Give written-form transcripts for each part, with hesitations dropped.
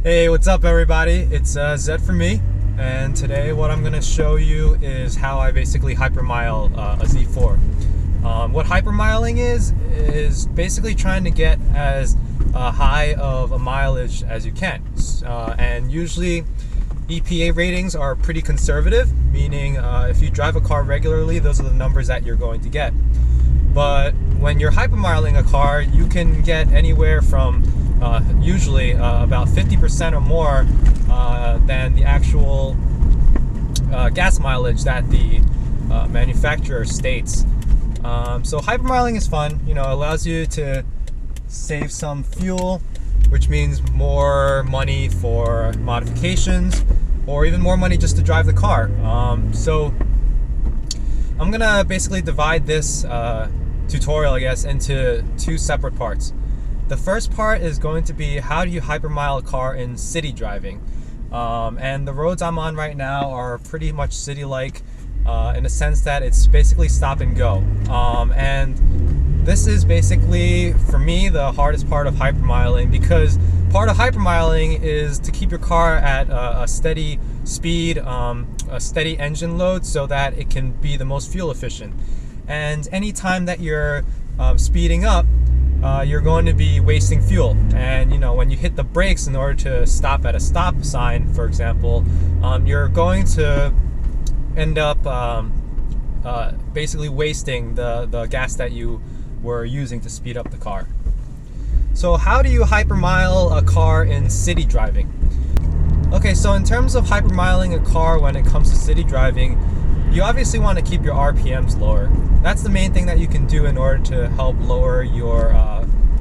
Hey, what's up everybody? It's Zed for me, and today what I'm going to show you is how I basically hypermile a Z4. What hypermiling is basically trying to get as high of a mileage as you can. And usually EPA ratings are pretty conservative, meaning if you drive a car regularly, those are the numbers that you're going to get. But when you're hypermiling a car, you can get anywhere from usually about 50% or more than the actual gas mileage that the manufacturer states. So hypermiling is fun. You know, it allows you to save some fuel, which means more money for modifications, or even more money just to drive the car. So I'm gonna basically divide this tutorial, I guess, into two separate parts. The first part is going to be how do you hypermile a car in city driving. And the roads I'm on right now are pretty much city-like in the sense that it's basically stop and go. And this is basically, for me, the hardest part of hypermiling, because part of hypermiling is to keep your car at a steady speed, a steady engine load, so that it can be the most fuel efficient. And anytime that you're speeding up, you're going to be wasting fuel. And you know, when you hit the brakes in order to stop at a stop sign, for example, you're going to end up basically wasting the gas that you were using to speed up the car. So how do you hypermile a car in city driving? Okay, so in terms of hypermiling a car when it comes to city driving, you obviously want to keep your RPMs lower. That's the main thing that you can do in order to help lower your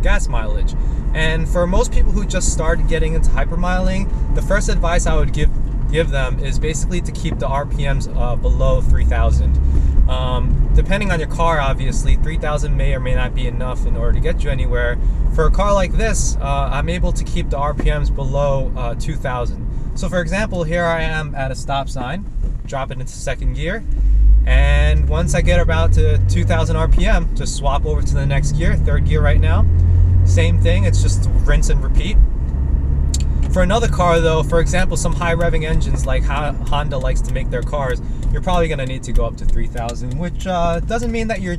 gas mileage. And for most people who just started getting into hypermiling, the first advice I would give them is basically to keep the RPMs below 3,000. Depending on your car, obviously, 3,000 may or may not be enough in order to get you anywhere. For a car like this, I'm able to keep the RPMs below 2,000. So for example, here I am at a stop sign, drop it into second gear, and once I get about to 2,000 RPM, just swap over to the next gear, third gear right now. Same thing, it's just rinse and repeat. For another car though, for example, some high revving engines like Honda likes to make their cars, you're probably going to need to go up to 3,000, which doesn't mean that you're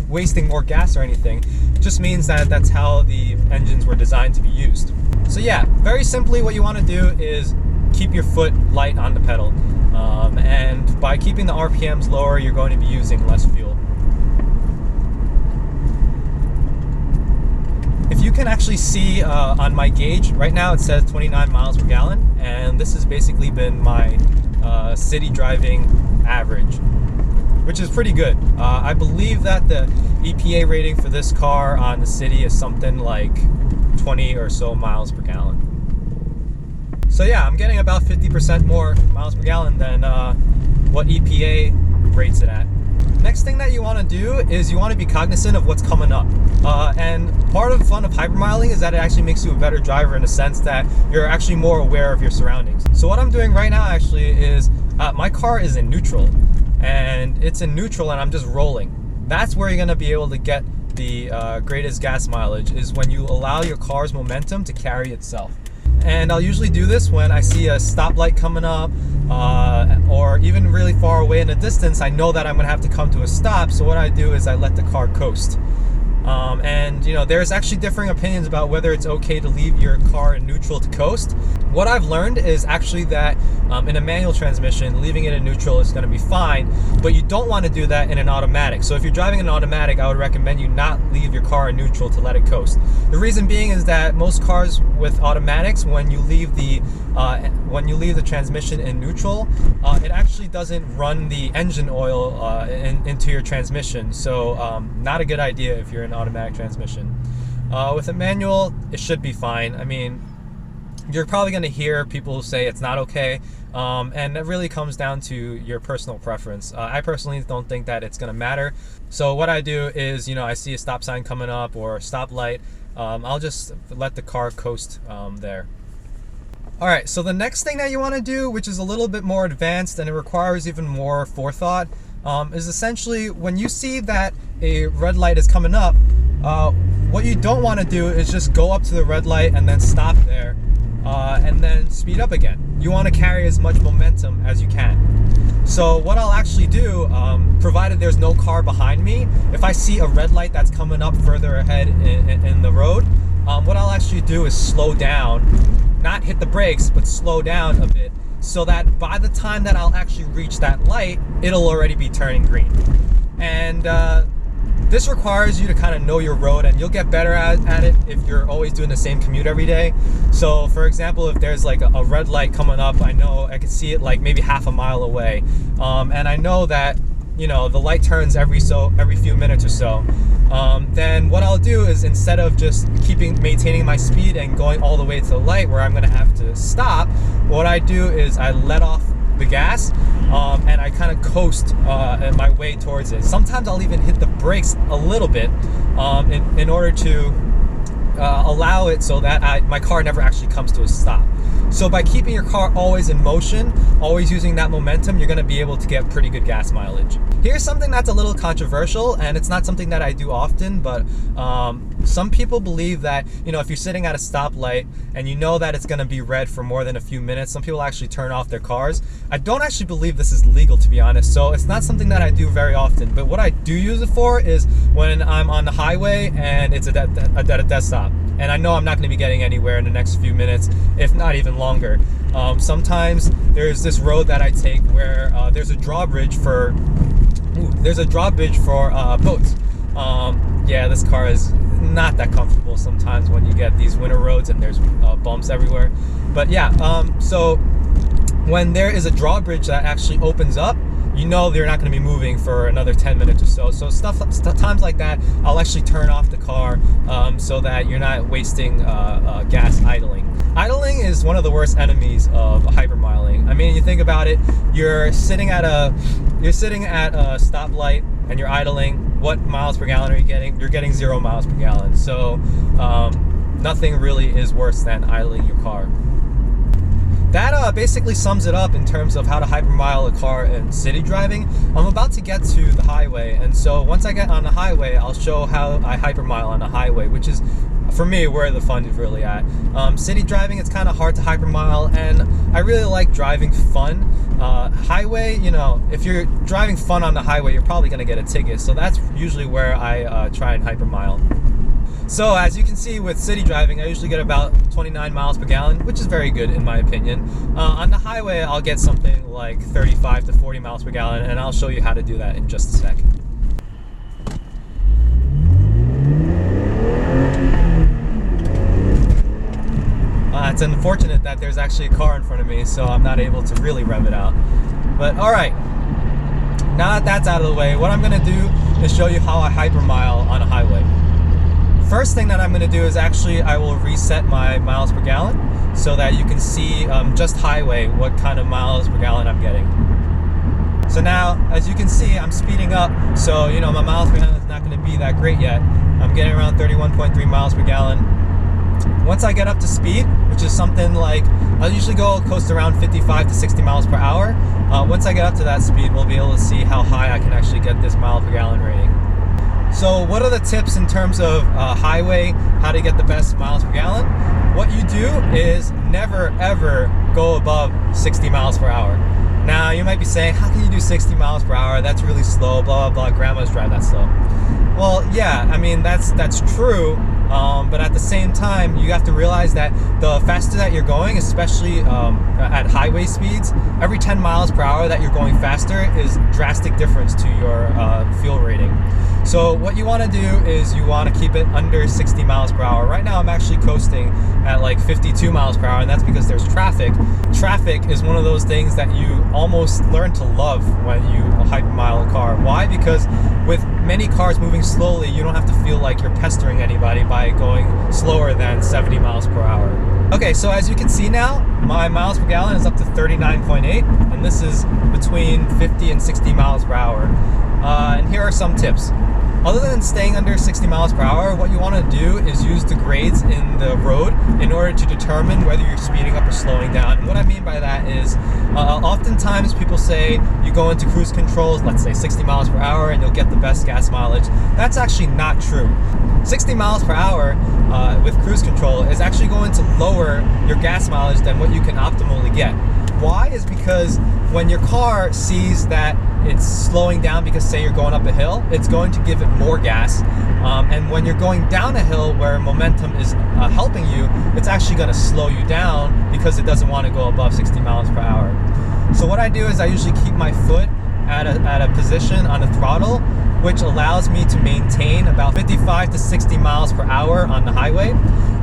wasting more gas or anything. It just means that that's how the engines were designed to be used. So yeah, very simply what you want to do is keep your foot light on the pedal. And by keeping the RPMs lower, you're going to be using less fuel. If you can actually see on my gauge, right now it says 29 miles per gallon, and this has basically been my city driving average, which is pretty good. I believe that the EPA rating for this car on the city is something like 20 or so miles per gallon. So yeah, I'm getting about 50% more miles per gallon than what EPA rates it at. Next thing that you want to do is you want to be cognizant of what's coming up. And part of the fun of hypermiling is that it actually makes you a better driver in the sense that you're actually more aware of your surroundings. So what I'm doing right now actually is my car is in neutral, and it's in neutral and I'm just rolling. That's where you're going to be able to get the greatest gas mileage, is when you allow your car's momentum to carry itself. And I'll usually do this when I see a stoplight coming up, or even really far away in the distance. I know that I'm gonna have to come to a stop, so what I do is I let the car coast. And you know, there's actually differing opinions about whether it's okay to leave your car in neutral to coast. What I've learned is actually that in a manual transmission, leaving it in neutral is going to be fine, but you don't want to do that in an automatic. So if you're driving an automatic, I would recommend you not leave your car in neutral to let it coast. The reason being is that most cars with automatics, when you leave the transmission in neutral, it actually doesn't run the engine oil into your transmission. So not a good idea if you're in automatic transmission. With a manual, it should be fine. I mean, you're probably going to hear people say it's not okay, and it really comes down to your personal preference. I personally don't think that it's going to matter. So what I do is, you know, I see a stop sign coming up or a stoplight, I'll just let the car coast there. Alright, so the next thing that you want to do, which is a little bit more advanced and it requires even more forethought, is essentially when you see that a red light is coming up, what you don't want to do is just go up to the red light and then stop there. and then speed up again. You want to carry as much momentum as you can. So what I'll actually do, provided there's no car behind me, if I see a red light that's coming up further ahead in the road, what I'll actually do is slow down, not hit the brakes, but slow down a bit, so that by the time that I'll actually reach that light, it'll already be turning green. And this requires you to kind of know your road, and you'll get better at it if you're always doing the same commute every day. So for example, if there's like a red light coming up, I know I can see it like maybe half a mile away, and I know that, you know, the light turns every few minutes or so. Then what I'll do is, instead of just maintaining my speed and going all the way to the light where I'm going to have to stop, what I do is I let off the gas, and I kind of coast my way towards it. Sometimes I'll even hit the brakes a little bit in order to allow it so that my car never actually comes to a stop. So by keeping your car always in motion, always using that momentum, you're going to be able to get pretty good gas mileage. Here's something that's a little controversial, and it's not something that I do often, but some people believe that, you know, if you're sitting at a stoplight and you know that it's going to be red for more than a few minutes, some people actually turn off their cars. I don't actually believe this is legal, to be honest, so it's not something that I do very often. But what I do use it for is when I'm on the highway and it's a dead stop, and I know I'm not going to be getting anywhere in the next few minutes, if not even longer. Sometimes there's this road that I take where there's a drawbridge for boats. Yeah, this car is not that comfortable sometimes when you get these winter roads and there's bumps everywhere. But yeah, so when there is a drawbridge that actually opens up, you know they're not going to be moving for another 10 minutes or so. So times like that, I'll actually turn off the car so that you're not wasting gas idling. Idling is one of the worst enemies of hypermiling. I mean, you think about it, you're sitting at a stoplight and you're idling. What miles per gallon are you getting? You're getting 0 miles per gallon. So nothing really is worse than idling your car. That basically sums it up in terms of how to hypermile a car in city driving. I'm about to get to the highway, and so once I get on the highway, I'll show how I hypermile on the highway, which is, for me, where the fun is really at. City driving, it's kind of hard to hypermile, and I really like driving fun. Highway, you know, if you're driving fun on the highway, you're probably going to get a ticket, so that's usually where I try and hypermile. So as you can see with city driving, I usually get about 29 miles per gallon, which is very good in my opinion. On the highway, I'll get something like 35 to 40 miles per gallon, and I'll show you how to do that in just a sec. It's unfortunate that there's actually a car in front of me, so I'm not able to really rev it out. But alright, now that that's out of the way, what I'm going to do is show you how I hypermile on a highway. First thing that I'm going to do is I will reset my miles per gallon so that you can see just highway what kind of miles per gallon I'm getting. So now, as you can see, I'm speeding up, so you know my miles per gallon is not going to be that great yet. I'm getting around 31.3 miles per gallon. Once I get up to speed, which is something like, I'll usually go close to around 55 to 60 miles per hour. Once I get up to that speed, we'll be able to see how high I can actually get this mile per gallon rating. So what are the tips in terms of highway, how to get the best miles per gallon? What you do is never ever go above 60 miles per hour. Now you might be saying, how can you do 60 miles per hour? That's really slow, blah, blah, blah, grandmas drive that slow. Well, yeah, I mean, that's true, but at the same time, you have to realize that the faster that you're going, especially at highway speeds, every 10 miles per hour that you're going faster is drastic difference to your fuel rating. So what you want to do is you want to keep it under 60 miles per hour. Right now I'm actually coasting at like 52 miles per hour, and that's because there's traffic. Traffic is one of those things that you almost learn to love when you hypermile a car. Why? Because with many cars moving slowly, you don't have to feel like you're pestering anybody by going slower than 70 miles per hour. Okay, so as you can see now, my miles per gallon is up to 39.8, and this is between 50 and 60 miles per hour. And here are some tips. Other than staying under 60 miles per hour, what you want to do is use the grades in the road in order to determine whether you're speeding up or slowing down. And what I mean by that is oftentimes people say you go into cruise controls, let's say 60 miles per hour, and you'll get the best gas mileage. That's actually not true. 60 miles per hour with cruise control is actually going to lower your gas mileage than what you can optimally get. Why? Is because when your car sees that it's slowing down because say you're going up a hill, it's going to give it more gas. And when you're going down a hill where momentum is helping you, it's actually going to slow you down because it doesn't want to go above 60 miles per hour. So what I do is I usually keep my foot at a position on the throttle, which allows me to maintain about 55 to 60 miles per hour on the highway.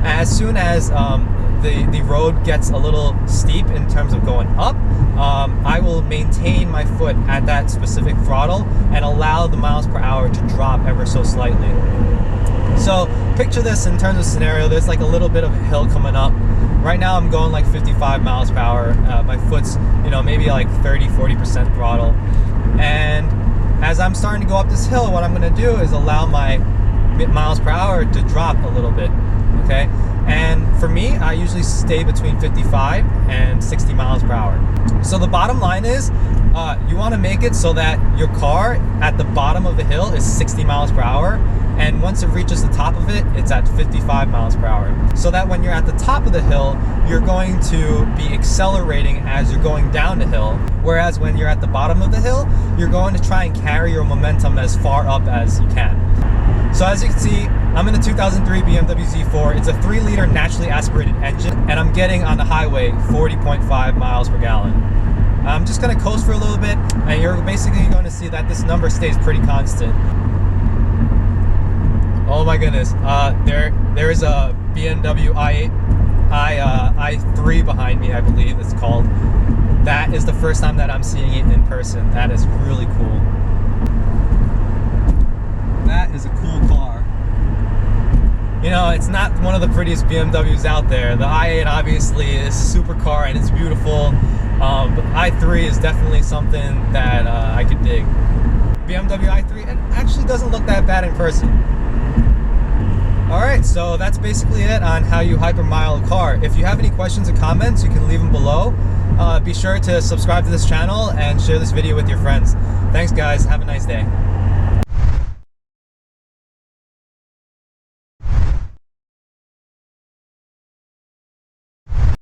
As soon as the road gets a little steep in terms of going up, I will maintain my foot at that specific throttle and allow the miles per hour to drop ever so slightly. So picture this in terms of scenario. There's like a little bit of a hill coming up. Right now I'm going like 55 miles per hour. My foot's, maybe like 30-40% throttle. And as I'm starting to go up this hill, what I'm going to do is allow my miles per hour to drop a little bit. Okay? And for me, I usually stay between 55 and 60 miles per hour. So the bottom line is, you want to make it so that your car at the bottom of the hill is 60 miles per hour. And once it reaches the top of it, it's at 55 miles per hour. So that when you're at the top of the hill, you're going to be accelerating as you're going down the hill. Whereas when you're at the bottom of the hill, you're going to try and carry your momentum as far up as you can. So as you can see, I'm in a 2003 BMW Z4. It's a 3-liter naturally aspirated engine, and I'm getting on the highway 40.5 miles per gallon. I'm just going to coast for a little bit, and you're basically going to see that this number stays pretty constant. Oh my goodness, there is a BMW i3 behind me, I believe it's called. That is the first time that I'm seeing it in person. That is really cool. That is a cool car. It's not one of the prettiest BMWs out there. The i8 obviously is a supercar and it's beautiful. But i3 is definitely something that I could dig. BMW i3, it actually doesn't look that bad in person. Alright, so that's basically it on how you hypermile a car. If you have any questions or comments, you can leave them below. Be sure to subscribe to this channel and share this video with your friends. Thanks guys, have a nice day.